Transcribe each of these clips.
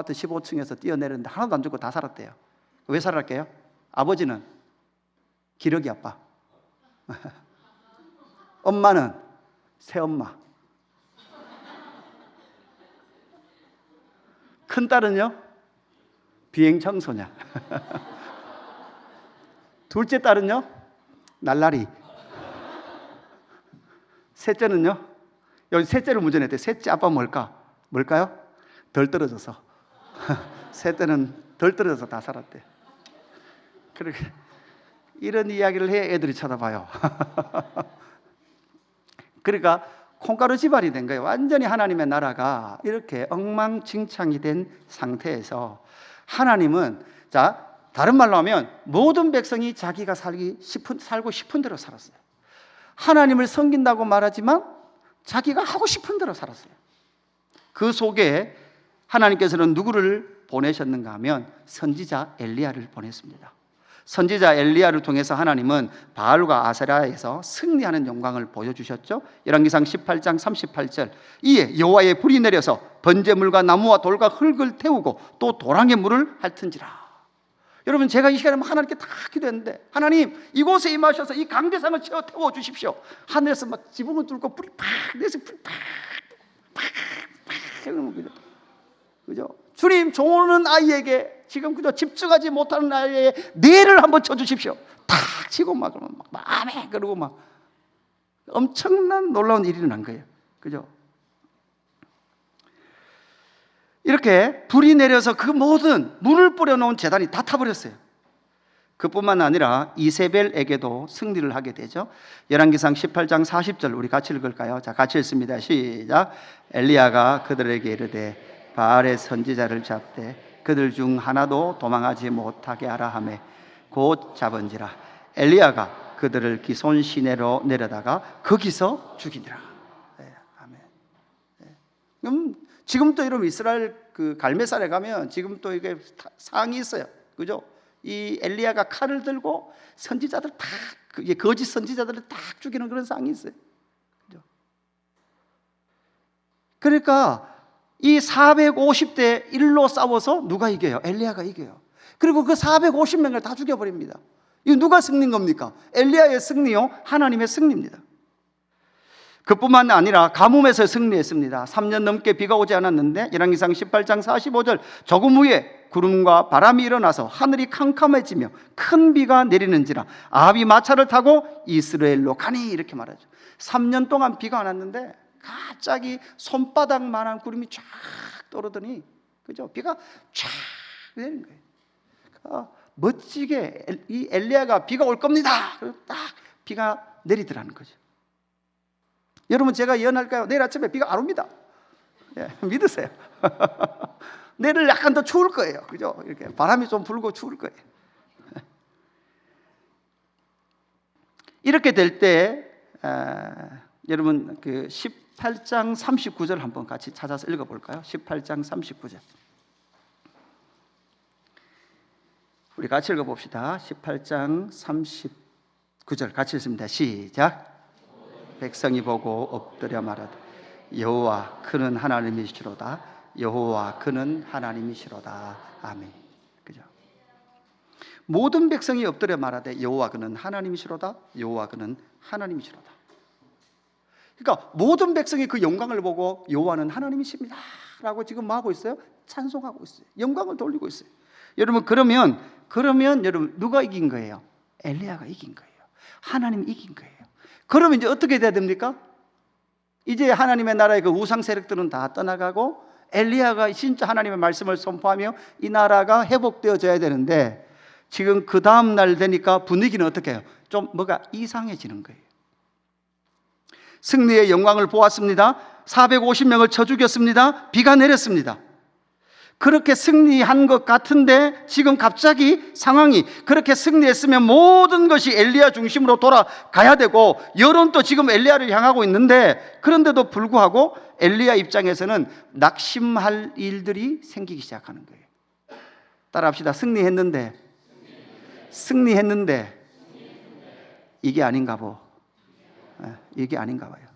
15층에서 뛰어내렸는데 하나도 안 죽고 다 살았대요. 왜 살았게요? 아버지는 기러기 아빠, 엄마는 새엄마, 큰딸은요 비행 청소년, 둘째 딸은요 날라리, 셋째는요, 여기 셋째를 문제 냈대. 셋째 아빠 뭘까요? 덜 떨어져서. 셋째는 덜 떨어져서 다 살았대. 그렇게 이런 이야기를 해야 애들이 쳐다봐요. 그러니까 콩가루 지발이 된 거예요. 완전히 하나님의 나라가 이렇게 엉망진창이 된 상태에서 하나님은, 자, 다른 말로 하면 모든 백성이 자기가 살고 싶은 대로 살았어요. 하나님을 섬긴다고 말하지만 자기가 하고 싶은 대로 살았어요. 그 속에 하나님께서는 누구를 보내셨는가 하면 선지자 엘리야를 보냈습니다. 선지자 엘리야를 통해서 하나님은 바알과 아세라에서 승리하는 영광을 보여주셨죠. 열왕기상 18장 38절, 이에 여호와의 불이 내려서 번제물과 나무와 돌과 흙을 태우고 또 도랑의 물을 핥은지라. 여러분, 제가 이 시간에 하나님께 다 기도했는데, 하나님 이곳에 임하셔서 이 강대상을 태워 주십시오. 하늘에서 막 지붕을 뚫고 불이 팍 내서 불이 팍 그죠? 주님, 좋은 아이에게 지금 그저 집중하지 못하는 아이의 뇌를 한번 쳐주십시오. 탁 치고 막 아멘 그러고 막 엄청난 놀라운 일이 일어난 거예요. 그죠? 이렇게 불이 내려서 그 모든 물을 뿌려놓은 제단이 다 타버렸어요. 그뿐만 아니라 이세벨에게도 승리를 하게 되죠. 열왕기상 18장 40절 우리 같이 읽을까요? 자, 같이 읽습니다. 시작. 엘리야가 그들에게 이르되 바알의 선지자를 잡되 그들 중 하나도 도망하지 못하게 하라 하매 곧 잡은지라. 엘리야가 그들을 기손 시내로 내려다가 거기서 죽이니라. 네, 아멘. 네. 지금도 여러분 이스라엘 그 갈멜산에 가면 지금 또 이게 상이 있어요. 그죠? 이 엘리야가 칼을 들고 선지자들 다, 거짓 선지자들을 딱 죽이는 그런 상이 있어요. 그죠? 그러니까 이 450대 1로 싸워서 누가 이겨요? 엘리야가 이겨요. 그리고 그 450명을 다 죽여버립니다. 이거 누가 승리인 겁니까? 엘리야의 승리요? 하나님의 승리입니다. 그뿐만 아니라 가뭄에서 승리했습니다. 3년 넘게 비가 오지 않았는데 열왕기상 18장 45절 조금 후에 구름과 바람이 일어나서 하늘이 캄캄해지며 큰 비가 내리는지라 아합이 마차를 타고 이스라엘로 가니 이렇게 말하죠. 3년 동안 비가 안 왔는데 갑자기 손바닥만한 구름이 쫙 떨어더니, 그죠? 비가 쫙 내리는 거예요. 멋지게 이 엘리야가 비가 올 겁니다. 그리고 딱 비가 내리더라는 거죠. 여러분, 제가 예언할까요? 내일 아침에 비가 안 옵니다. 예, 믿으세요. 내일 약간 더 추울 거예요. 그죠? 이렇게 바람이 좀 불고 추울 거예요. 이렇게 될 때 여러분 그 18장 39절 한번 같이 찾아서 읽어볼까요? 18장 39절 우리 같이 읽어봅시다. 18장 39절 같이 읽습니다. 시작. 백성이 보고 엎드려 말하되 여호와 그는 하나님이시로다. 여호와 그는 하나님이시로다. 아멘. 그죠? 모든 백성이 엎드려 말하되 여호와 그는 하나님이시로다. 여호와 그는 하나님이시로다. 그러니까 모든 백성이 그 영광을 보고 여호와는 하나님이십니다 라고 지금 뭐 하고 있어요? 찬송하고 있어요. 영광을 돌리고 있어요. 여러분, 그러면 여러분 누가 이긴 거예요? 엘리야가 이긴 거예요. 하나님이 이긴 거예요. 그러면 이제 어떻게 돼야 됩니까? 이제 하나님의 나라의 그 우상 세력들은 다 떠나가고 엘리야가 진짜 하나님의 말씀을 선포하며 이 나라가 회복되어져야 되는데, 지금 그 다음 날 되니까 분위기는 어떻게 해요? 좀 뭐가 이상해지는 거예요. 승리의 영광을 보았습니다. 450명을 쳐 죽였습니다. 비가 내렸습니다. 그렇게 승리한 것 같은데 지금 갑자기 상황이, 그렇게 승리했으면 모든 것이 엘리야 중심으로 돌아가야 되고 여론도 지금 엘리야를 향하고 있는데, 그런데도 불구하고 엘리야 입장에서는 낙심할 일들이 생기기 시작하는 거예요. 따라합시다. 승리했는데 이게 아닌가 보. 이게 아닌가 봐요.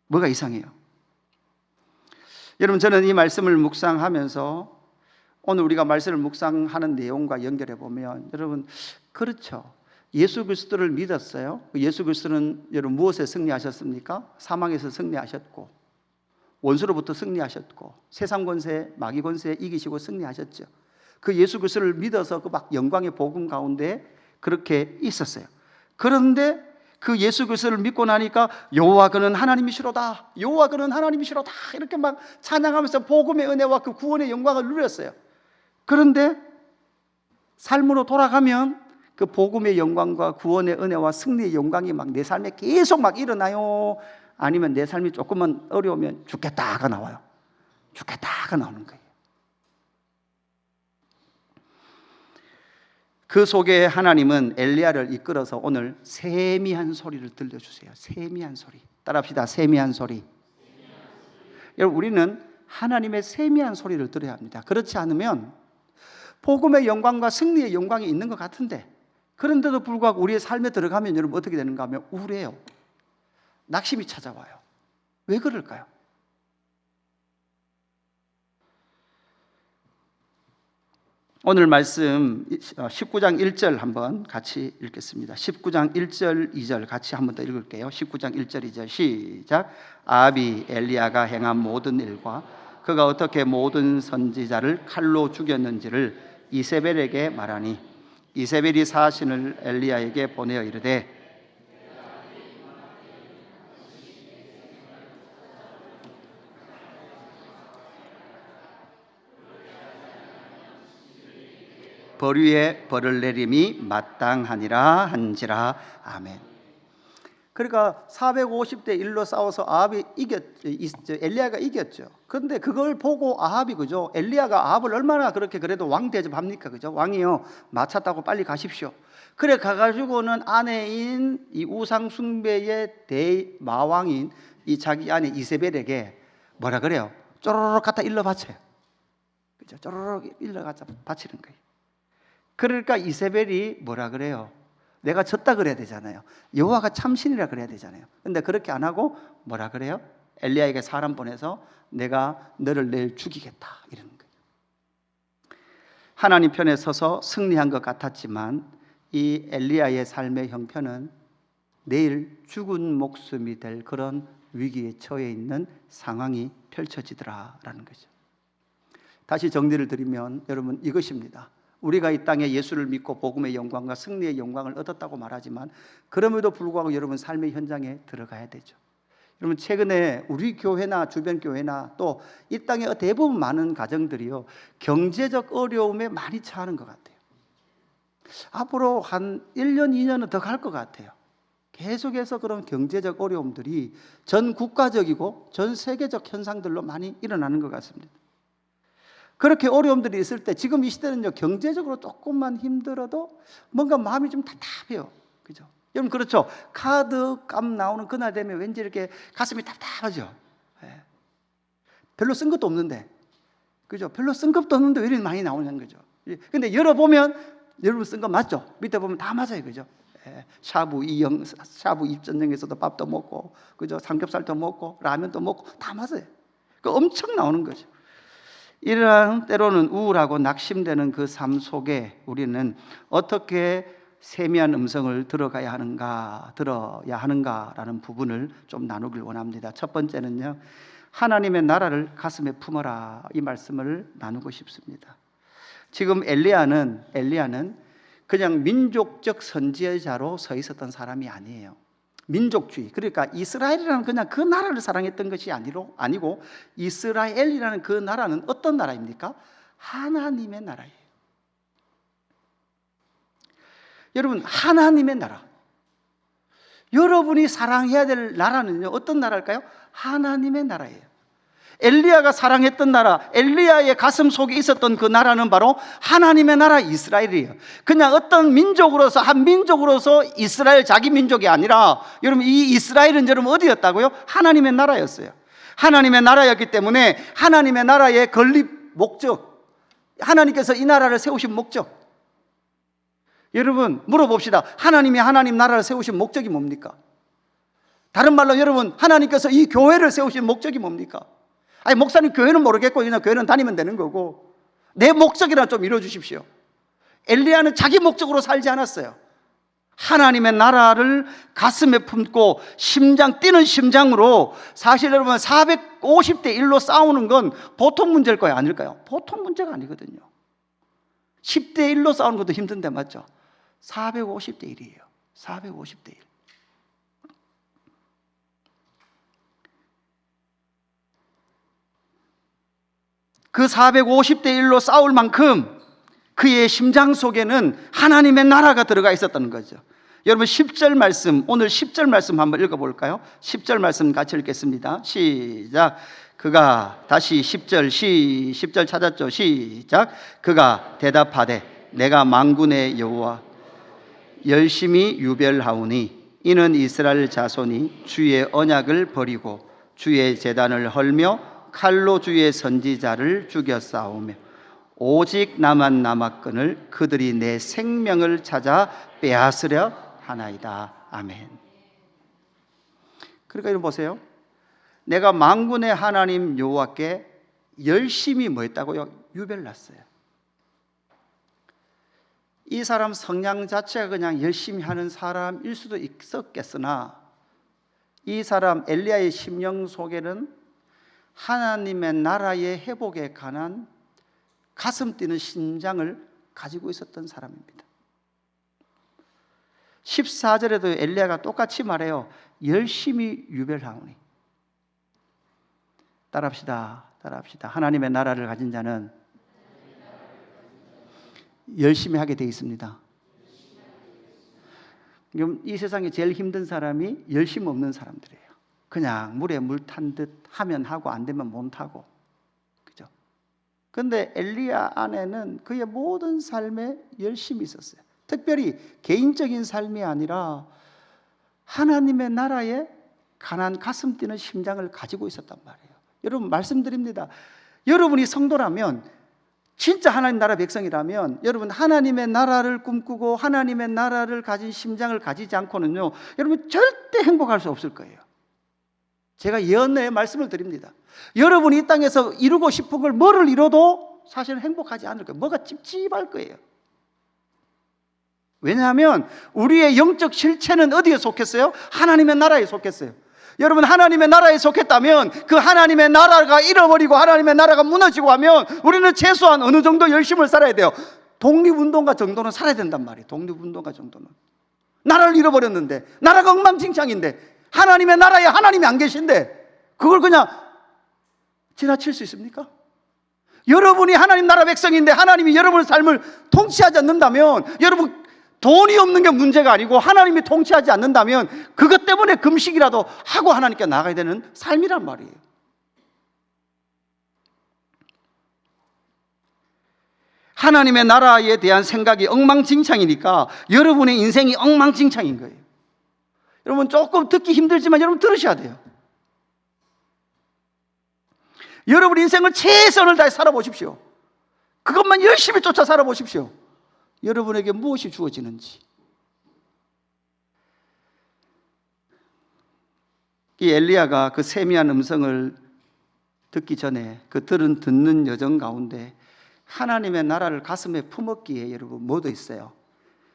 뭐가 이상해요. 여러분, 저는 이 말씀을 묵상하면서 오늘 우리가 말씀을 묵상하는 내용과 연결해 보면 여러분, 그렇죠. 예수 그리스도를 믿었어요. 예수 그리스도는 여러분 무엇에 승리하셨습니까? 사망에서 승리하셨고, 원수로부터 승리하셨고, 세상 권세, 마귀 권세에 이기시고 승리하셨죠. 그 예수 그리스도를 믿어서 그 막 영광의 복음 가운데 그렇게 있었어요. 그런데 그 예수 그리스도를 믿고 나니까 여호와 그는 하나님이시로다, 여호와 그는 하나님이시로다, 이렇게 막 찬양하면서 복음의 은혜와 그 구원의 영광을 누렸어요. 그런데 삶으로 돌아가면 그 복음의 영광과 구원의 은혜와 승리의 영광이 막 내 삶에 계속 막 일어나요? 아니면 내 삶이 조금만 어려우면 죽겠다가 나와요? 죽겠다가 나오는 거예요. 그 속에 하나님은 엘리야를 이끌어서 오늘 세미한 소리를 들려주세요. 세미한 소리. 따라합시다. 세미한 소리. 여러분, 우리는 하나님의 세미한 소리를 들어야 합니다. 그렇지 않으면 복음의 영광과 승리의 영광이 있는 것 같은데, 그런데도 불구하고 우리의 삶에 들어가면 여러분 어떻게 되는가 하면 우울해요. 낙심이 찾아와요. 왜 그럴까요? 오늘 말씀 19장 1절 한번 같이 읽겠습니다. 19장 1절 2절 같이 한번 더 읽을게요. 19장 1절 2절 시작. 아합이 엘리야가 행한 모든 일과 그가 어떻게 모든 선지자를 칼로 죽였는지를 이세벨에게 말하니, 이세벨이 사신을 엘리야에게 보내어 이르되 벌 위에 벌을 내림이 마땅하니라 한지라. 아멘. 그러니까 450대 1로 싸워서 아합이 엘리야가 이겼죠. 그런데 그걸 보고 아합이, 그죠? 엘리야가 아합을 얼마나 그렇게 그래도 왕 대접합니까? 그죠? 왕이요, 마차 타고 빨리 가십시오. 그래 가가지고는 아내인 이 우상 숭배의 대마왕인 이 자기 아내 이세벨에게 뭐라 그래요? 쪼르륵 갖다 일러 바쳐요. 그죠? 쪼르륵 일러 갖다 바치는 거예요. 그러니까 이세벨이 뭐라 그래요? 내가 졌다 그래야 되잖아요. 여호와가 참신이라 그래야 되잖아요. 근데 그렇게 안 하고 뭐라 그래요? 엘리야에게 사람 보내서 내가 너를 내일 죽이겠다, 이러는 거예요. 하나님 편에 서서 승리한 것 같았지만 이 엘리야의 삶의 형편은 내일 죽은 목숨이 될 그런 위기에 처해 있는 상황이 펼쳐지더라라는 거죠. 다시 정리를 드리면 여러분, 이것입니다. 우리가 이 땅에 예수를 믿고 복음의 영광과 승리의 영광을 얻었다고 말하지만 그럼에도 불구하고 여러분 삶의 현장에 들어가야 되죠. 여러분, 최근에 우리 교회나 주변 교회나 또 이 땅의 대부분 많은 가정들이요, 경제적 어려움에 많이 처하는 것 같아요. 앞으로 한 1년, 2년은 더 갈 것 같아요. 계속해서 그런 경제적 어려움들이 전 국가적이고 전 세계적 현상들로 많이 일어나는 것 같습니다. 그렇게 어려움들이 있을 때 지금 이 시대는요, 경제적으로 조금만 힘들어도 뭔가 마음이 좀 답답해요. 그죠? 여러분, 그렇죠? 카드 값 나오는 그날 되면 왠지 이렇게 가슴이 답답하죠. 예. 별로 쓴 것도 없는데, 그죠? 별로 쓴 것도 없는데 왜 이렇게 많이 나오는 거죠? 근데 열어보면 여러분 쓴 거 맞죠? 밑에 보면 다 맞아요. 그죠? 예. 샤브 입전용에서도 밥도 먹고, 그죠? 삼겹살도 먹고, 라면도 먹고, 다 맞아요. 그 엄청 나오는 거죠. 이러한 때로는 우울하고 낙심되는 그 삶 속에 우리는 어떻게 세미한 음성을 들어야 하는가라는 부분을 좀 나누길 원합니다. 첫 번째는요, 하나님의 나라를 가슴에 품어라, 이 말씀을 나누고 싶습니다. 지금 엘리야는 그냥 민족적 선지자로 서 있었던 사람이 아니에요. 민족주의, 그러니까 이스라엘이라는 그냥 그 나라를 사랑했던 것이 아니고 이스라엘이라는 그 나라는 어떤 나라입니까? 하나님의 나라예요. 여러분, 하나님의 나라, 여러분이 사랑해야 될 나라는요, 어떤 나라일까요? 하나님의 나라예요. 엘리야가 사랑했던 나라, 엘리야의 가슴 속에 있었던 그 나라는 바로 하나님의 나라 이스라엘이에요. 그냥 어떤 민족으로서, 한 민족으로서 이스라엘 자기 민족이 아니라, 여러분, 이 이스라엘은 여러분 어디였다고요? 하나님의 나라였어요. 하나님의 나라였기 때문에 하나님의 나라의 건립 목적, 하나님께서 이 나라를 세우신 목적, 여러분 물어봅시다. 하나님 나라를 세우신 목적이 뭡니까? 다른 말로 여러분, 하나님께서 이 교회를 세우신 목적이 뭡니까? 아니, 목사님 교회는 모르겠고 그냥 교회는 다니면 되는 거고, 내 목적이나 좀 이루어주십시오. 엘리야는 자기 목적으로 살지 않았어요. 하나님의 나라를 가슴에 품고 심장 뛰는 심장으로, 사실 여러분 450대 1로 싸우는 건 보통 문제일 거예요, 아닐까요? 보통 문제가 아니거든요. 10대 1로 싸우는 것도 힘든데 맞죠? 450대 1이에요. 450대 1. 그 450대 1로 싸울 만큼 그의 심장 속에는 하나님의 나라가 들어가 있었다는 거죠. 여러분 10절 말씀, 오늘 10절 말씀 한번 읽어볼까요? 10절 말씀 같이 읽겠습니다. 시작. 그가 다시 10절 찾았죠? 시작. 그가 대답하되 내가 만군의 여호와 열심히 유별하오니 이는 이스라엘 자손이 주의 언약을 버리고 주의 제단을 헐며 칼로 주의 선지자를 죽였사오며 오직 나만 남았거늘 그들이 내 생명을 찾아 빼앗으려 하나이다. 아멘. 그러니까 이거 보세요. 내가 만군의 하나님 여호와께 열심히 뭐 했다고요? 유별났어요. 이 사람 성향 자체가 그냥 열심히 하는 사람일 수도 있었겠으나 이 사람 엘리야의 심령 속에는 하나님의 나라의 회복에 관한 가슴 뛰는 심장을 가지고 있었던 사람입니다. 14절에도 엘리야가 똑같이 말해요. 열심히 유별하오니. 따라합시다. 하나님의 나라를 가진 자는 열심히 하게 되어 있습니다. 이 세상에 제일 힘든 사람이 열심 없는 사람들이에요. 그냥 물에 물 탄 듯 하면 하고 안 되면 못 하고. 그죠? 그런데 엘리야 안에는 그의 모든 삶에 열심이 있었어요. 특별히 개인적인 삶이 아니라 하나님의 나라에 관한 가슴 뛰는 심장을 가지고 있었단 말이에요. 여러분 말씀드립니다. 여러분이 성도라면, 진짜 하나님 나라 백성이라면 여러분 하나님의 나라를 꿈꾸고 하나님의 나라를 가진 심장을 가지지 않고는요, 여러분 절대 행복할 수 없을 거예요. 제가 예언의 말씀을 드립니다. 여러분이 이 땅에서 이루고 싶은 걸 뭐를 이뤄도 사실은 행복하지 않을 거예요. 뭐가 찝찝할 거예요. 왜냐하면 우리의 영적 실체는 어디에 속했어요? 하나님의 나라에 속했어요. 여러분 하나님의 나라에 속했다면 그 하나님의 나라가 잃어버리고 하나님의 나라가 무너지고 하면 우리는 최소한 어느 정도 열심을 살아야 돼요. 독립운동가 정도는 살아야 된단 말이에요. 독립운동가 정도는. 나라를 잃어버렸는데, 나라가 엉망진창인데, 하나님의 나라에 하나님이 안 계신데 그걸 그냥 지나칠 수 있습니까? 여러분이 하나님 나라 백성인데 하나님이 여러분의 삶을 통치하지 않는다면, 여러분 돈이 없는 게 문제가 아니고 하나님이 통치하지 않는다면 그것 때문에 금식이라도 하고 하나님께 나가야 되는 삶이란 말이에요. 하나님의 나라에 대한 생각이 엉망진창이니까 여러분의 인생이 엉망진창인 거예요. 여러분 조금 듣기 힘들지만 여러분 들으셔야 돼요. 여러분 인생을 최선을 다해 살아보십시오. 그것만 열심히 쫓아 살아보십시오. 여러분에게 무엇이 주어지는지. 이 엘리야가 그 세미한 음성을 듣기 전에 그 듣는 여정 가운데 하나님의 나라를 가슴에 품었기에 여러분 뭐도 있어요.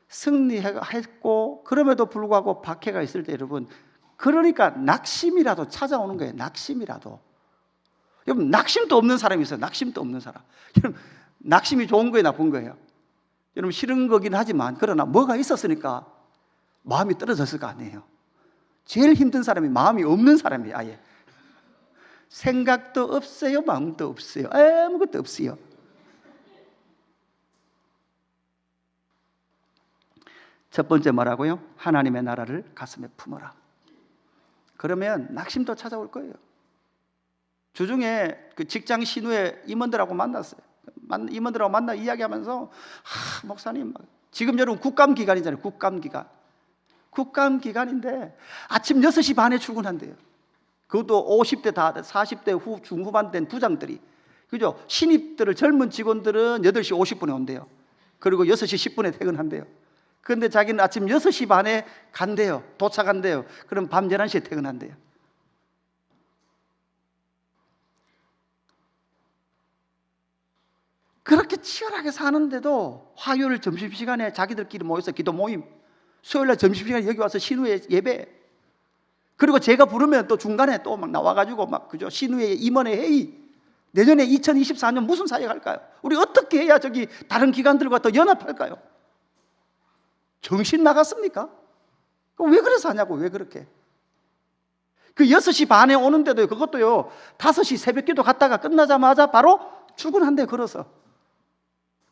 승리했고 그럼에도 불구하고 박해가 있을 때 여러분, 그러니까 낙심이라도 찾아오는 거예요. 낙심이라도. 여러분 낙심도 없는 사람이 있어요. 낙심도 없는 사람. 여러분 낙심이 좋은 거예요, 나쁜 거예요? 여러분 싫은 거긴 하지만 그러나 뭐가 있었으니까 마음이 떨어졌을 거 아니에요. 제일 힘든 사람이 마음이 없는 사람이에요. 아예 생각도 없어요, 마음도 없어요, 아무것도 없어요. 첫 번째 뭐라고요? 하나님의 나라를 가슴에 품어라. 그러면 낙심도 찾아올 거예요. 주중에 그 직장 신우의 임원들하고 만났어요. 임원들하고 만나 이야기하면서 목사님 지금 여러분 국감 기간이잖아요. 국감 기간인데 아침 6시 반에 출근한대요. 그것도 50대 다 40대 중후반 된 부장들이, 그죠? 신입들을, 젊은 직원들은 8시 50분에 온대요. 그리고 6시 10분에 퇴근한대요. 그런데 자기는 아침 6시 반에 간대요. 도착한대요. 그럼 밤 11시에 퇴근한대요. 그렇게 치열하게 사는데도 화요일 점심시간에 자기들끼리 모여서 기도 모임, 수요일날 점심시간에 여기 와서 신우회 예배, 그리고 제가 부르면 또 중간에 또 막 나와가지고 막 그죠, 신우회 임원회 회의. 내년에 2024년 무슨 사역할까요? 우리 어떻게 해야 저기 다른 기관들과 더 연합할까요? 정신 나갔습니까? 왜 그래서 하냐고. 왜 그렇게 그 6시 반에 오는데도 그것도요 5시 새벽기도 갔다가 끝나자마자 바로 출근한대 걸어서.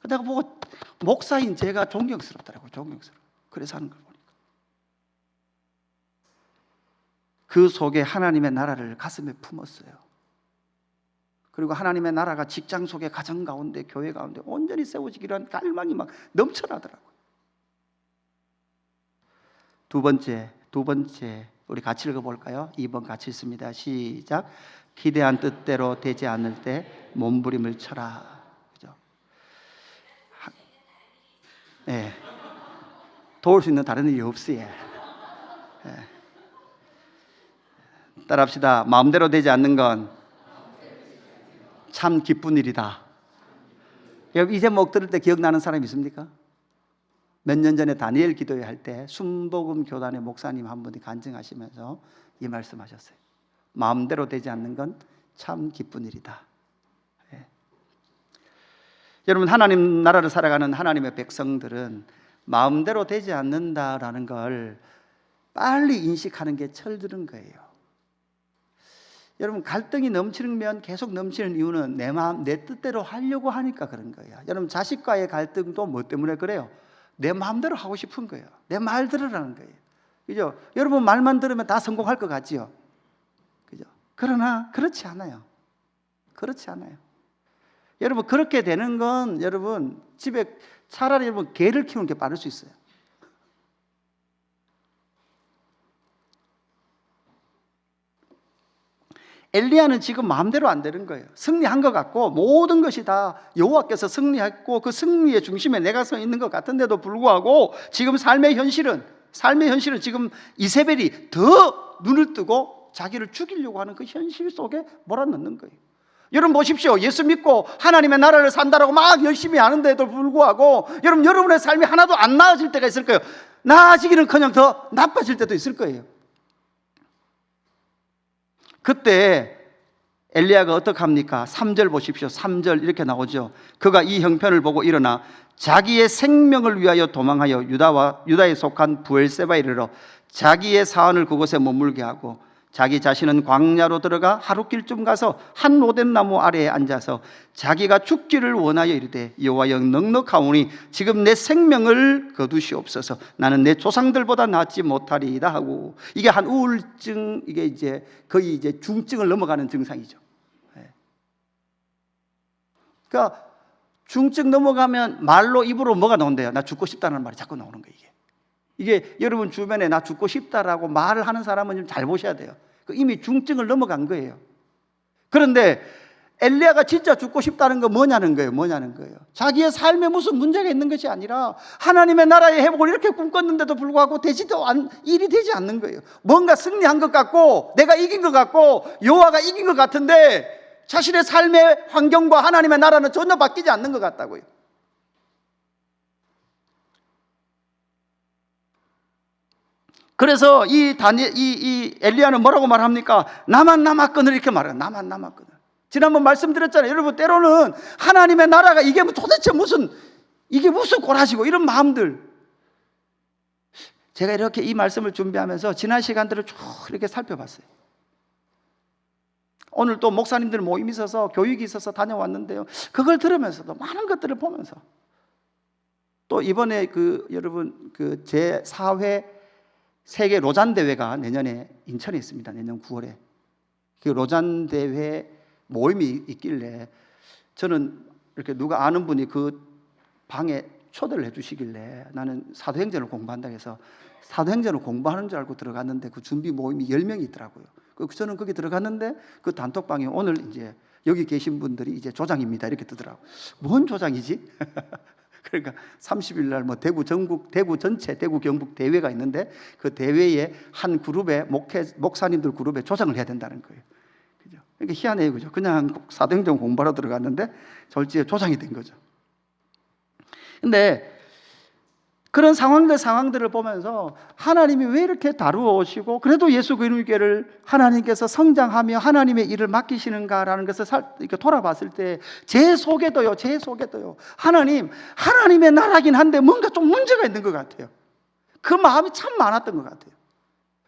내가 보고 목사인 제가 존경스럽더라고요. 존경스러워. 그래서 하는 걸 보니까 그 속에 하나님의 나라를 가슴에 품었어요. 그리고 하나님의 나라가 직장 속에, 가정 가운데, 교회 가운데 온전히 세워지기란 갈망이 막 넘쳐나더라고요. 두 번째 우리 같이 읽어볼까요? 2번 같이 읽습니다. 시작. 기대한 뜻대로 되지 않을 때 몸부림을 쳐라. 그죠? 네. 도울 수 있는 다른 일이 없어요. 네. 따라합시다. 마음대로 되지 않는 건 참 기쁜 일이다. 여러분 이 제목 들을 때 기억나는 사람 있습니까? 몇 년 전에 다니엘 기도회 할 때 순복음 교단의 목사님 한 분이 간증하시면서 이 말씀하셨어요. 마음대로 되지 않는 건 참 기쁜 일이다. 예. 여러분 하나님 나라를 살아가는 하나님의 백성들은 마음대로 되지 않는다라는 걸 빨리 인식하는 게 철드는 거예요. 여러분 갈등이 넘치면 계속 넘치는 이유는 내 마음, 내 뜻대로 하려고 하니까 그런 거예요. 여러분 자식과의 갈등도 뭐 때문에 그래요? 내 마음대로 하고 싶은 거예요. 내 말 들으라는 거예요. 그죠? 여러분 말만 들으면 다 성공할 것 같지요? 그죠? 그러나 그렇지 않아요. 그렇지 않아요. 여러분 그렇게 되는 건 여러분 집에 차라리 여러분 개를 키우는 게 빠를 수 있어요. 엘리야는 지금 마음대로 안 되는 거예요. 승리한 것 같고 모든 것이 다 여호와께서 승리했고 그 승리의 중심에 내가 서 있는 것 같은데도 불구하고 지금 삶의 현실은 지금 이세벨이 더 눈을 뜨고 자기를 죽이려고 하는 그 현실 속에 몰아넣는 거예요. 여러분 보십시오. 예수 믿고 하나님의 나라를 산다라고 막 열심히 하는데도 불구하고 여러분의 삶이 하나도 안 나아질 때가 있을 거예요. 나아지기는커녕 더 나빠질 때도 있을 거예요. 그때 엘리야가 어떻게 합니까? 3절 보십시오. 3절 이렇게 나오죠. 그가 이 형편을 보고 일어나 자기의 생명을 위하여 도망하여 유다에 속한 부엘세바에 이르러 자기의 사원을 그곳에 머물게 하고 자기 자신은 광야로 들어가 하룻길쯤 가서 한 로뎀 나무 아래에 앉아서 자기가 죽기를 원하여 이르되 여호와여 넉넉하오니 지금 내 생명을 거두시옵소서. 나는 내 조상들보다 낫지 못하리이다 하고. 이게 한 우울증, 이게 이제 거의 이제 중증을 넘어가는 증상이죠. 그러니까 중증 넘어가면 말로 입으로 뭐가 나온대요? 나 죽고 싶다는 말이 자꾸 나오는 거예요. 이게 여러분 주변에 나 죽고 싶다라고 말을 하는 사람은 좀 잘 보셔야 돼요. 이미 중증을 넘어간 거예요. 그런데 엘리야가 진짜 죽고 싶다는 건 뭐냐는 거예요. 자기의 삶에 무슨 문제가 있는 것이 아니라 하나님의 나라의 회복을 이렇게 꿈꿨는데도 불구하고 일이 되지 않는 거예요. 뭔가 승리한 것 같고 내가 이긴 것 같고 여호와가 이긴 것 같은데 자신의 삶의 환경과 하나님의 나라는 전혀 바뀌지 않는 것 같다고요. 그래서 이 엘리야는 뭐라고 말합니까? 나만 남았거늘 이렇게 말해요. 나만 남았거늘. 지난번 말씀드렸잖아요. 여러분 때로는 하나님의 나라가 이게 도대체 이게 무슨 꼬라지고 이런 마음들. 제가 이렇게 이 말씀을 준비하면서 지난 시간들을 쭉 이렇게 살펴봤어요. 오늘 또 목사님들 모임이 있어서 교육이 있어서 다녀왔는데요. 그걸 들으면서도 많은 것들을 보면서 또 이번에 여러분 제4회 세계 로잔 대회가 내년에 인천에 있습니다. 내년 9월에 그 로잔 대회 모임이 있길래 저는 이렇게 누가 아는 분이 그 방에 초대를 해주시길래 나는 사도행전을 공부한다고 해서 사도행전을 공부하는 줄 알고 들어갔는데 그 준비 모임이 10명이 있더라고요. 저는 거기 들어갔는데 그 단톡방에 오늘 이제 여기 계신 분들이 이제 조장입니다 이렇게 뜨더라고요. 뭔 조장이지? 그러니까 30일 날 뭐 대구 전체 대구 경북 대회가 있는데 그 대회에 한 그룹의 목사님들 그룹에 조장을 해야 된다는 거예요. 그죠? 그러니까 희한해요, 그죠? 그냥 사도행전 공부하러 들어갔는데 졸지에 조장이 된 거죠. 근데 그런 상황들을 보면서 하나님이 왜 이렇게 다루어 오시고 그래도 예수 그리스도를 하나님께서 성장하며 하나님의 일을 맡기시는가라는 것을 이렇게 돌아봤을 때 제 속에도요 하나님의 나라긴 한데 뭔가 좀 문제가 있는 것 같아요. 그 마음이 참 많았던 것 같아요.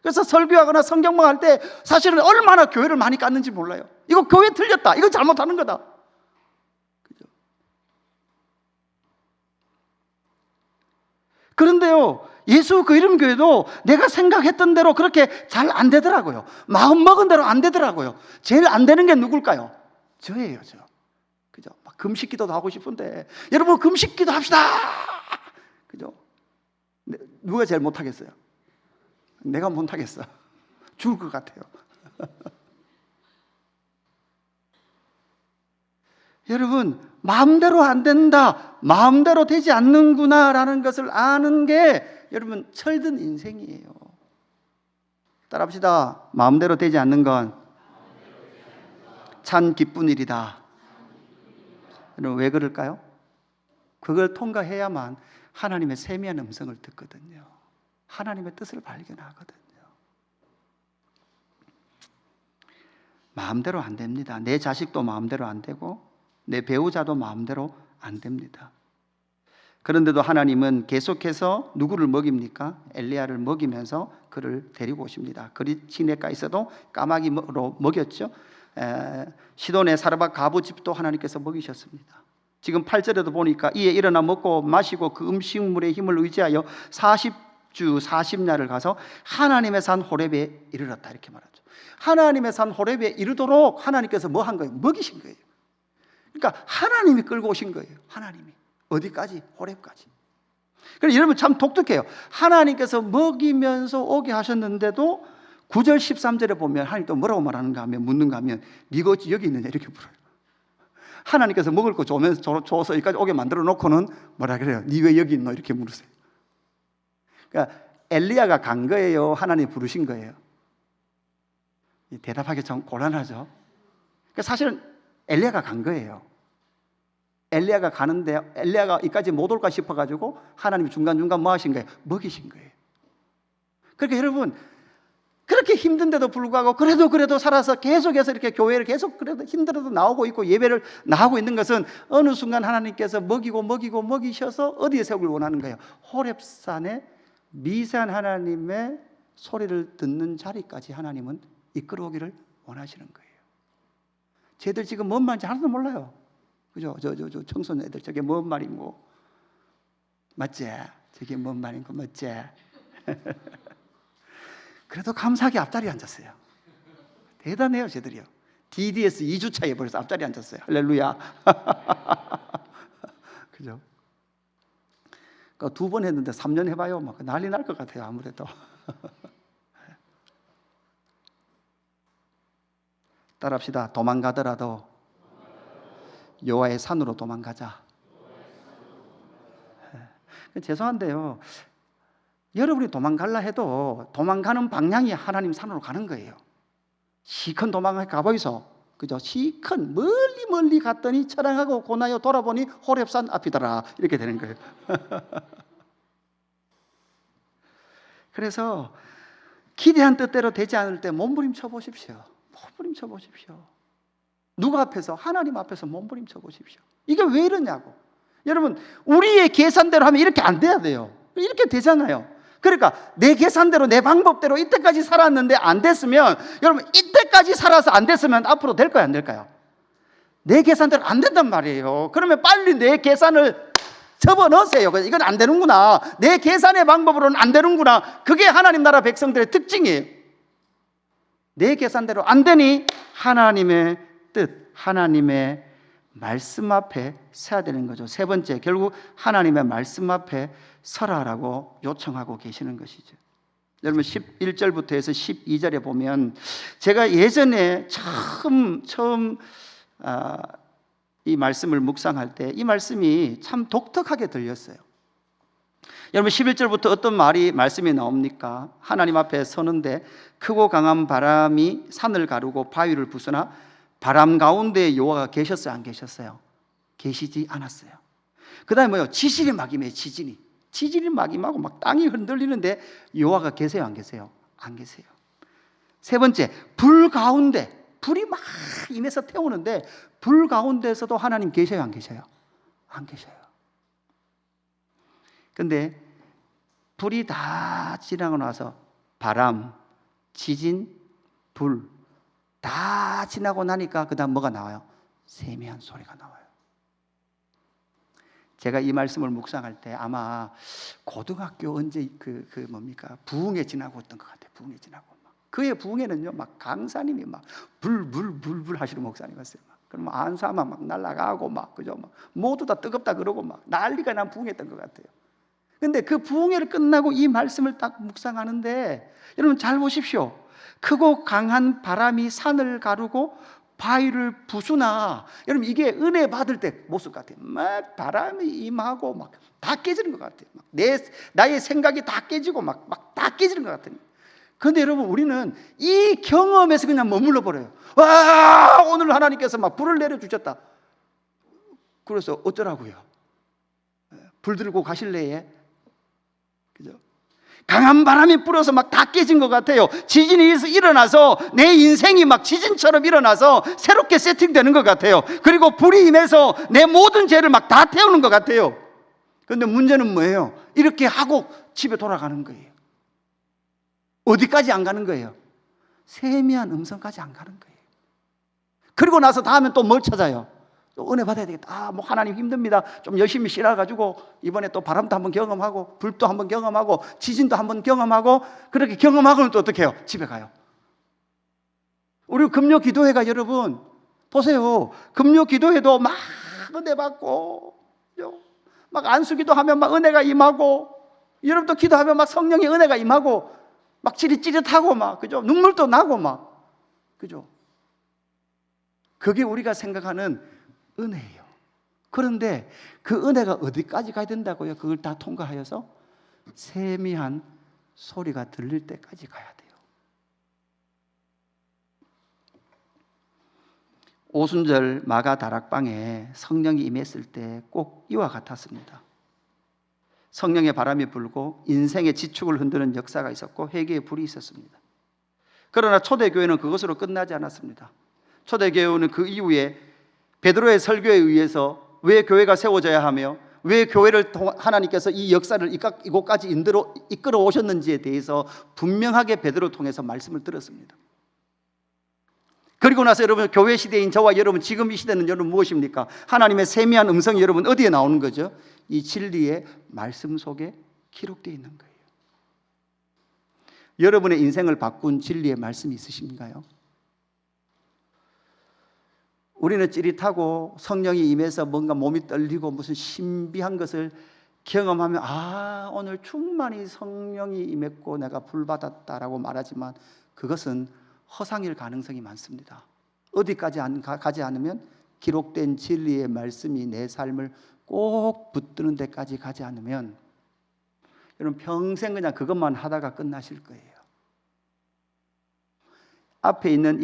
그래서 설교하거나 성경만 할 때 사실은 얼마나 교회를 많이 깠는지 몰라요. 이거 교회 틀렸다, 이거 잘못하는 거다. 그런데요, 예수 그 이름 교회도 내가 생각했던 대로 그렇게 잘 안 되더라고요. 마음 먹은 대로 안 되더라고요. 제일 안 되는 게 누굴까요? 저예요, 저. 그죠? 막 금식 기도도 하고 싶은데, 여러분 금식 기도 합시다. 그죠? 누가 제일 못 하겠어요? 내가 못 하겠어. 죽을 것 같아요. 여러분, 마음대로 안 된다, 마음대로 되지 않는구나라는 것을 아는 게 여러분 철든 인생이에요. 따라합시다. 마음대로 되지 않는 건 참 기쁜 일이다. 여러분 왜 그럴까요? 그걸 통과해야만 하나님의 세미한 음성을 듣거든요. 하나님의 뜻을 발견하거든요. 마음대로 안 됩니다. 내 자식도 마음대로 안 되고 내 배우자도 마음대로 안 됩니다. 그런데도 하나님은 계속해서 누구를 먹입니까? 엘리야를 먹이면서 그를 데리고 오십니다. 그리 시내가에서도 까마귀로 먹였죠. 시돈의 사르밧 가부 집도 하나님께서 먹이셨습니다. 지금 8절에도 보니까 이에 일어나 먹고 마시고 그 음식물의 힘을 의지하여 40주 40야를 가서 하나님의 산 호렙에 이르렀다, 이렇게 말하죠. 하나님의 산 호렙에 이르도록 하나님께서 뭐 한 거예요? 먹이신 거예요. 그러니까 하나님이 끌고 오신 거예요. 하나님이 어디까지? 호렙까지. 그래서 여러분 참 독특해요. 하나님께서 먹이면서 오게 하셨는데도 9절 13절에 보면 하나님 또 뭐라고 말하는가 하면, 묻는가 하면 네가 어찌 여기 있느냐 이렇게 물어요. 하나님께서 먹을 거 줘서 여기까지 오게 만들어 놓고는 뭐라 그래요? 네 왜 여기 있노? 이렇게 물으세요. 그러니까 엘리야가 간 거예요? 하나님 부르신 거예요? 대답하기 좀 곤란하죠. 그러니까 사실은 엘리야가 간 거예요. 엘리야가 가는데 엘리야가 이까지 못 올까 싶어가지고 하나님이 중간중간 뭐 하신 거예요? 먹이신 거예요. 그러니까 여러분 그렇게 힘든데도 불구하고 그래도 살아서 계속해서 이렇게 교회를 계속 그래도 힘들어도 나오고 있고 예배를 나가고 있는 것은 어느 순간 하나님께서 먹이셔서 어디에 세우길 원하는 거예요? 호렙산에 미세한 하나님의 소리를 듣는 자리까지 하나님은 이끌어오기를 원하시는 거예요. 쟤들 지금 뭔 말인지 하나도 몰라요. 그죠? 저 청소년 애들 저게 뭔 말인고 맞지? 저게 뭔 말인고 맞지? 그래도 감사하게 앞자리에 앉았어요. 대단해요, 쟤들이요. DDS 2주차에 벌써 앞자리에 앉았어요. 할렐루야. 그죠? 그러니까 2번 했는데 3년 해봐요. 막 난리 날 것 같아요, 아무래도. 따라합시다. 도망가더라도 여호와의 산으로 도망가자. 죄송한데요, 여러분이 도망갈라 해도 도망가는 방향이 하나님 산으로 가는 거예요. 시큰 도망을 가보이소. 그죠? 시큰 멀리 갔더니 처량하고 고나여 돌아보니 호렙산 앞이더라. 이렇게 되는 거예요. 그래서 기대한 뜻대로 되지 않을 때 몸부림쳐 보십시오. 몸부림쳐 보십시오. 누구 앞에서? 하나님 앞에서 몸부림쳐 보십시오. 이게 왜 이러냐고. 여러분 우리의 계산대로 하면 이렇게 안 돼야 돼요. 이렇게 되잖아요. 그러니까 내 계산대로 내 방법대로 이때까지 살았는데 안 됐으면, 여러분 이때까지 살아서 안 됐으면 앞으로 될까요 안 될까요? 내 계산대로 안 된단 말이에요. 그러면 빨리 내 계산을 접어넣으세요. 이건 안 되는구나, 내 계산의 방법으로는 안 되는구나. 그게 하나님 나라 백성들의 특징이에요. 내 계산대로 안 되니 하나님의 뜻, 하나님의 말씀 앞에 서야 되는 거죠. 세 번째, 결국 하나님의 말씀 앞에 서라라고 요청하고 계시는 것이죠. 여러분 11절부터 해서 12절에 보면 제가 예전에 처음 이 말씀을 묵상할 때 이 말씀이 참 독특하게 들렸어요. 여러분 11절부터 어떤 말씀이 나옵니까? 하나님 앞에 서는데 크고 강한 바람이 산을 가르고 바위를 부수나 바람 가운데 여호와가 계셨어요, 안 계셨어요? 계시지 않았어요. 그 다음에 뭐요? 지진이 막 임해요. 지진이 막 임하고 막 땅이 흔들리는데 여호와가 계세요? 안 계세요? 안 계세요. 세 번째, 불 가운데 불이 막 임해서 태우는데 불 가운데서도 하나님 계셔요? 안 계셔요? 안 계셔요. 근데 불이 다 지나고 나서 바람, 지진, 불 다 지나고 나니까 그 다음 뭐가 나와요? 세미한 소리가 나와요. 제가 이 말씀을 묵상할 때 아마 고등학교 언제 부흥회 지나고 있던 것 같아요. 부흥회 지나고 그의 부흥회는요, 막 강사님이 막 불 하시는 목사님이었어요. 그러면 안사만 막 날아가고 막 그죠? 막 모두 다 뜨겁다 그러고 막 난리가 난 부흥회였던 것 같아요. 근데 그 부흥회를 끝나고 이 말씀을 딱 묵상하는데 여러분 잘 보십시오. 크고 강한 바람이 산을 가르고 바위를 부수나, 여러분 이게 은혜 받을 때 모습 같아요. 막 바람이 임하고 막 다 깨지는 것 같아요. 막 나의 생각이 다 깨지고 막 다 깨지는 것 같아요. 그런데 여러분 우리는 이 경험에서 그냥 머물러 버려요. 와, 오늘 하나님께서 막 불을 내려주셨다. 그래서 어쩌라고요? 불 들고 가실래요? 그죠? 강한 바람이 불어서 막 다 깨진 것 같아요. 지진이 일어나서 내 인생이 막 지진처럼 일어나서 새롭게 세팅되는 것 같아요. 그리고 불이 임해서 내 모든 죄를 막 다 태우는 것 같아요. 그런데 문제는 뭐예요? 이렇게 하고 집에 돌아가는 거예요. 어디까지 안 가는 거예요? 세미한 음성까지 안 가는 거예요. 그리고 나서 다음엔 또 뭘 찾아요? 또 은혜 받아야 되겠다. 뭐 하나님 힘듭니다. 좀 열심히 쉬어가지고 이번에 또 바람도 한번 경험하고 불도 한번 경험하고 지진도 한번 경험하고, 그렇게 경험하고는 또 어떻게 해요? 집에 가요. 우리 금요 기도회가 여러분 보세요. 금요 기도회도 막 은혜 받고 막 안수기도 하면 막 은혜가 임하고, 여러분도 기도하면 막 성령의 은혜가 임하고 막 찌릿찌릿하고 막 그죠? 눈물도 나고 막 그죠? 그게 우리가 생각하는 은혜예요. 그런데 그 은혜가 어디까지 가야 된다고요? 그걸 다 통과하여서 세미한 소리가 들릴 때까지 가야 돼요. 오순절 마가 다락방에 성령이 임했을 때 꼭 이와 같았습니다. 성령의 바람이 불고 인생의 지축을 흔드는 역사가 있었고 회개의 불이 있었습니다. 그러나 초대교회는 그것으로 끝나지 않았습니다. 초대교회는 그 이후에 베드로의 설교에 의해서 왜 교회가 세워져야 하며 왜 교회를 하나님께서 이 역사를 이곳까지 이끌어 오셨는지에 대해서 분명하게 베드로를 통해서 말씀을 들었습니다. 그리고 나서 여러분 교회 시대인 저와 여러분, 지금 이 시대는 여러분 무엇입니까? 하나님의 세미한 음성이 여러분 어디에 나오는 거죠? 이 진리의 말씀 속에 기록되어 있는 거예요. 여러분의 인생을 바꾼 진리의 말씀이 있으신가요? 우리는 찌릿하고 성령이 임해서 뭔가 몸이 떨리고 무슨 신비한 것을 경험하면 오늘 충만히 성령이 임했고 내가 불 받았다라고 말하지만 그것은 허상일 가능성이 많습니다. 어디까지 가지 않으면, 기록된 진리의 말씀이 내 삶을 꼭 붙드는 데까지 가지 않으면 여러분 평생 그냥 그것만 하다가 끝나실 거예요. 앞에 있는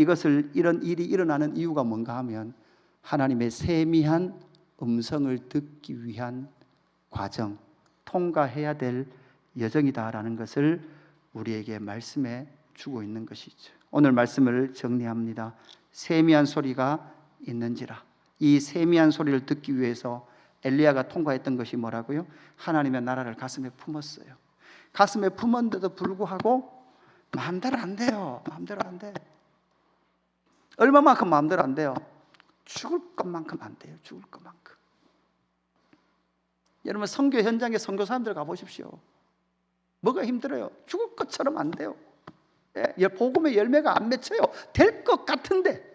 이런 일이 일어나는 이유가 뭔가 하면 하나님의 세미한 음성을 듣기 위한 과정, 통과해야 될 여정이다라는 것을 우리에게 말씀해 주고 있는 것이죠. 오늘 말씀을 정리합니다. 세미한 소리가 있는지라. 이 세미한 소리를 듣기 위해서 엘리야가 통과했던 것이 뭐라고요? 하나님의 나라를 가슴에 품었어요. 가슴에 품었는데도 불구하고 마음대로 안 돼요. 마음대로 안 돼. 얼마만큼 마음대로 안 돼요? 죽을 것만큼 안 돼요. 죽을 것만큼. 여러분 선교 현장에 선교사님들 가보십시오. 뭐가 힘들어요? 죽을 것처럼 안 돼요. 복음의 열매가 안 맺혀요. 될 것 같은데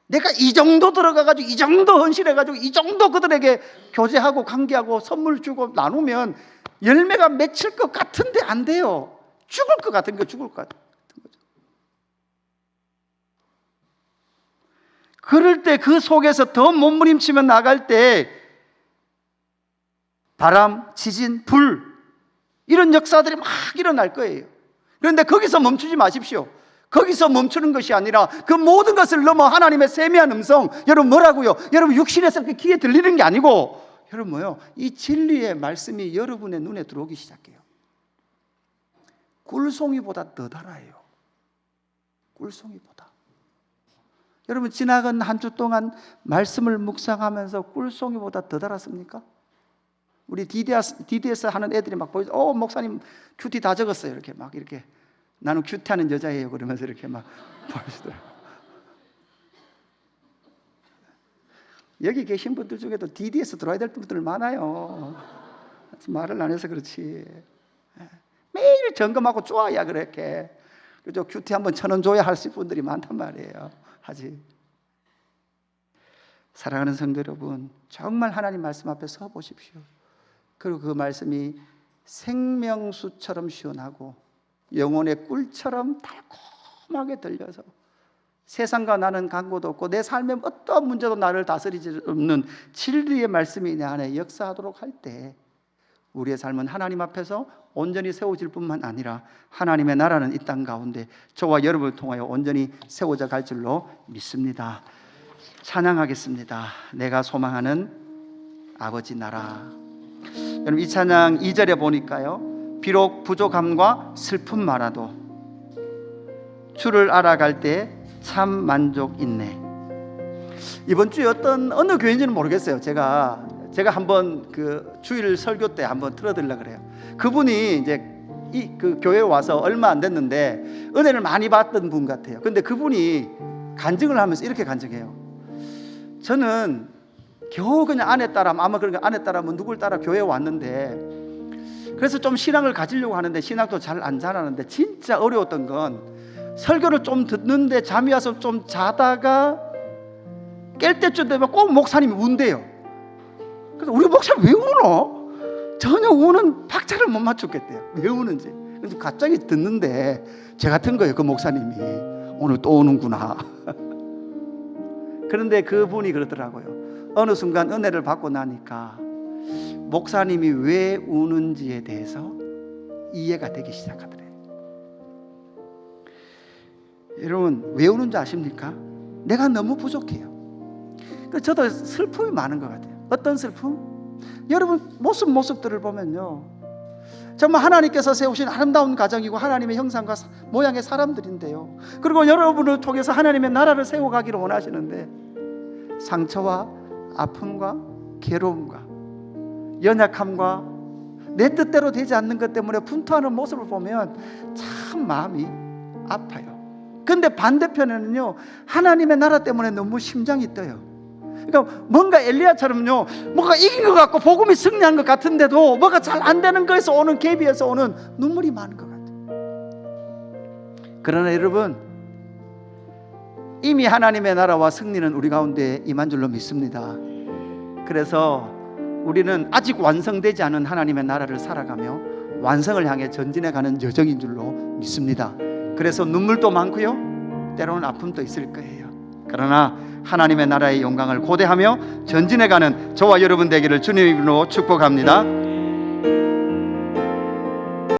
내가 이 정도 들어가가지고 이 정도 헌신해가지고 이 정도 그들에게 교제하고 관계하고 선물 주고 나누면 열매가 맺힐 것 같은데 안 돼요. 죽을 것 같은 거, 죽을 것 같은 거죠. 그럴 때 그 속에서 더 몸부림치며 나갈 때 바람, 지진, 불 이런 역사들이 막 일어날 거예요. 그런데 거기서 멈추지 마십시오. 거기서 멈추는 것이 아니라 그 모든 것을 넘어 하나님의 세미한 음성, 여러분 뭐라고요? 여러분 육신에서 귀에 들리는 게 아니고 여러분 뭐요? 이 진리의 말씀이 여러분의 눈에 들어오기 시작해요. 꿀송이보다 더 달아요. 꿀송이보다. 여러분 지나간 한 주 동안 말씀을 묵상하면서 꿀송이보다 더 달았습니까? 우리 DDS 하는 애들이 막 보여서 목사님 큐티 다 적었어요. 이렇게 막 이렇게 나는 큐티하는 여자예요. 그러면서 이렇게 막 보여주더라고요. 여기 계신 분들 중에도 DDS 들어와야 될 분들 많아요. 말을 안 해서 그렇지. 매일 점검하고 쪼아야 그렇게. 그죠? 큐티 한번 1,000원 줘야 할 분들이 많단 말이에요. 하지. 사랑하는 성도 여러분, 정말 하나님 말씀 앞에 서 보십시오. 그리고 그 말씀이 생명수처럼 시원하고 영혼의 꿀처럼 달콤하게 들려서 세상과 나는 간고도 없고 내 삶의 어떠한 문제도 나를 다스리지 없는 진리의 말씀이 내 안에 역사하도록 할 때 우리의 삶은 하나님 앞에서 온전히 세워질 뿐만 아니라 하나님의 나라는 이 땅 가운데 저와 여러분을 통하여 온전히 세워져 갈 줄로 믿습니다. 찬양하겠습니다. 내가 소망하는 아버지 나라. 여러분 이 찬양 2절에 보니까요, 비록 부족함과 슬픔 많아도 주를 알아갈 때 참 만족 있네. 이번 주에 어느 교회인지는 모르겠어요. 제가 한번 그 주일 설교 때 한번 틀어드리려고 그래요. 그분이 이제 그 교회에 와서 얼마 안 됐는데 은혜를 많이 받던 분 같아요. 근데 그분이 간증을 하면서 이렇게 간증해요. 저는 겨우 그냥 아내 따라, 아마 그러니까 아내 따라면 누굴 따라 교회에 왔는데, 그래서 좀 신앙을 가지려고 하는데 신앙도 잘 안 자라는데 진짜 어려웠던 건 설교를 좀 듣는데 잠이 와서 좀 자다가 깰 때쯤 되면 꼭 목사님이 운대요. 그래서 우리 목사님 왜 우노? 전혀 우는 박자를 못 맞추겠대요. 왜 우는지. 근데 갑자기 듣는데 제 같은 거예요. 그 목사님이 오늘 또 우는구나. 그런데 그분이 그러더라고요. 어느 순간 은혜를 받고 나니까 목사님이 왜 우는지에 대해서 이해가 되기 시작하더래요. 여러분 왜 우는지 아십니까? 내가 너무 부족해요. 저도 슬픔이 많은 것 같아요. 어떤 슬픔? 여러분 모습들을 보면요, 정말 하나님께서 세우신 아름다운 가정이고 하나님의 형상과 모양의 사람들인데요, 그리고 여러분을 통해서 하나님의 나라를 세워가기를 원하시는데 상처와 아픔과 괴로움과 연약함과 내 뜻대로 되지 않는 것 때문에 분투하는 모습을 보면 참 마음이 아파요. 근데 반대편에는요, 하나님의 나라 때문에 너무 심장이 떠요. 그러니까 뭔가 엘리야처럼요, 뭔가 이긴 것 같고 복음이 승리한 것 같은데도 뭔가 잘 안 되는 거에서 오는, 계비에서 오는 눈물이 많은 것 같아요. 그러나 여러분, 이미 하나님의 나라와 승리는 우리 가운데 임한 줄로 믿습니다. 그래서 우리는 아직 완성되지 않은 하나님의 나라를 살아가며 완성을 향해 전진해가는 여정인 줄로 믿습니다. 그래서 눈물도 많고요, 때로는 아픔도 있을 거예요. 그러나 하나님의 나라의 영광을 고대하며 전진해가는 저와 여러분 되기를 주님으로 축복합니다.